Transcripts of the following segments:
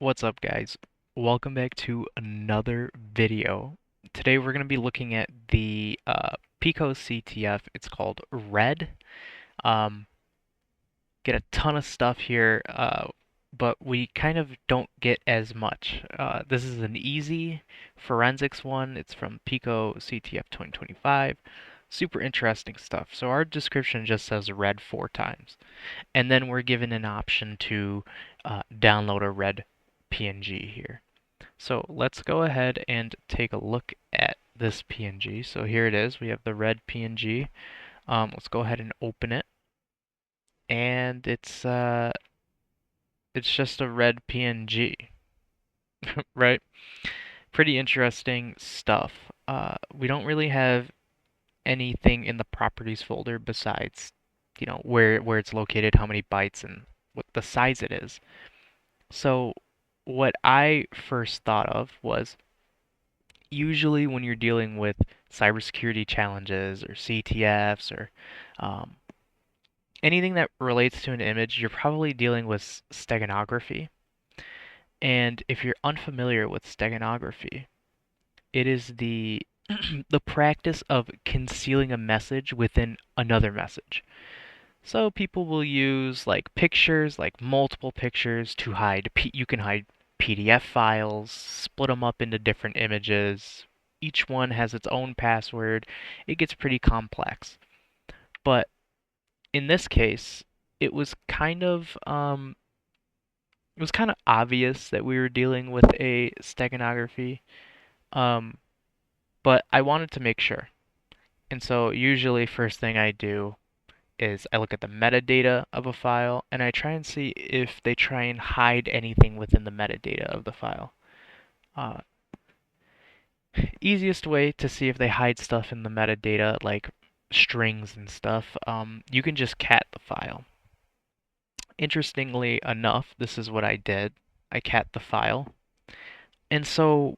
What's up, guys? Welcome back to another video. Today we're going to be looking at the picoCTF. It's called Red. Um, get a ton of stuff here, but we kind of don't get as much. This is an easy forensics one. It's from picoCTF 2025. Super interesting stuff. So our description just says red 4 times. And then we're given an option to download a red PNG here. So let's go ahead and take a look at this PNG. So here it is. We have the red PNG. Let's go ahead and open it. And it's just a red PNG, right? Pretty interesting stuff. We don't really have anything in the properties folder besides, where it's located, how many bytes, and what the size it is. So what I first thought of was usually when you're dealing with cybersecurity challenges or CTFs or um, anything that relates to an image, you're probably dealing with steganography. And if you're unfamiliar with steganography, it is the the practice of concealing a message within another message. So people will use like pictures, like multiple pictures to hide. You can hide PDF files, split them up into different images. Each one has its own password. It gets pretty complex. But in this case, it was kind of obvious that we were dealing with a steganography. Um, but I wanted to make sure. And so usually first thing I do is I look at the metadata of a file and I try and see if they try and hide anything within the metadata of the file. Uh, Easiest way to see if they hide stuff in the metadata, like strings and stuff, you can just cat the file. Interestingly enough, this is what I did. I cat the file. And so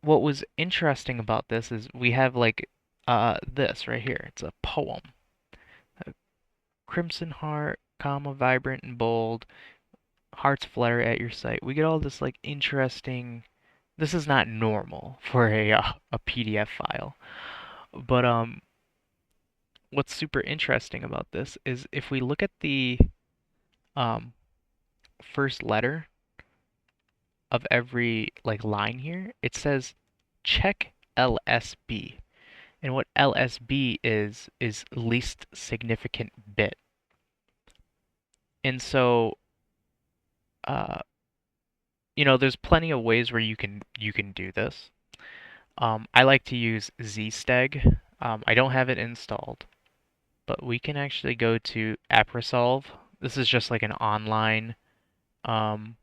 what was interesting about this is we have like this right here. It's a poem. A crimson heart, comma, vibrant and bold. Hearts flutter at your sight. We get all this like interesting. This is not normal for a PDF file, but what's super interesting about this is if we look at the um, first letter of every like line here, it says check LSB, and what LSB is least significant bit, and so uh, there's plenty of ways where you can do this. I like to use zsteg. I don't have it installed, but we can actually go to AppResolve. This is just like an online. Um,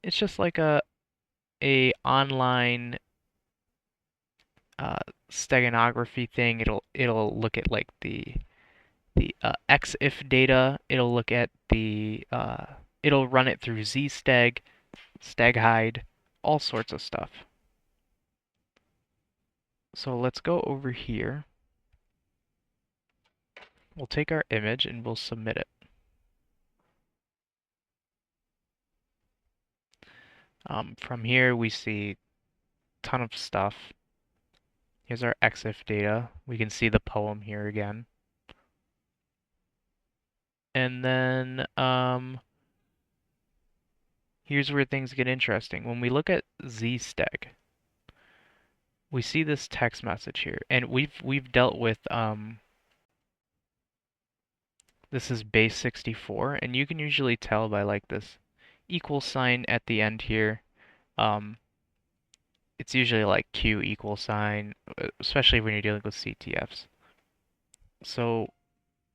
it's just like a online steganography thing. It'll look at like the EXIF data. It'll look at it'll run it through zsteg, steghide, all sorts of stuff. So let's go over here. We'll take our image and we'll submit it. From here we see a ton of stuff. Here's our EXIF data. We can see the poem here again. And then here's where things get interesting. When we look at zsteg, we see this text message here, and we've dealt with this is base 64, and you can usually tell by like this equal sign at the end here. Um, it's usually like Q equal sign, especially when you're dealing with CTFs. So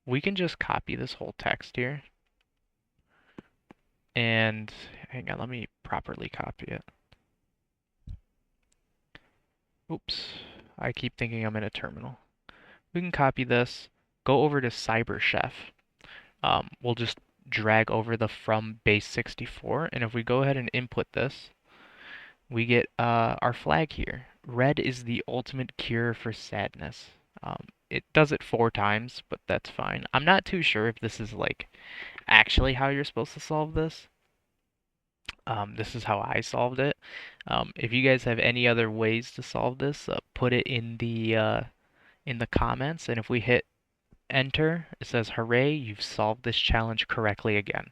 we can just copy this whole text here, and hang on, let me properly copy it. Oops, I keep thinking I'm in a terminal. We can copy this, go over to CyberChef. We'll just drag over the from base 64, and if we go ahead and input this, we get our flag here. Red is the ultimate cure for sadness. It does it 4 times, but that's fine. I'm not too sure if this is like actually how you're supposed to solve this. This is how I solved it. If you guys have any other ways to solve this, put it in the comments, and if we hit enter, it says, "Hooray, you've solved this challenge correctly again."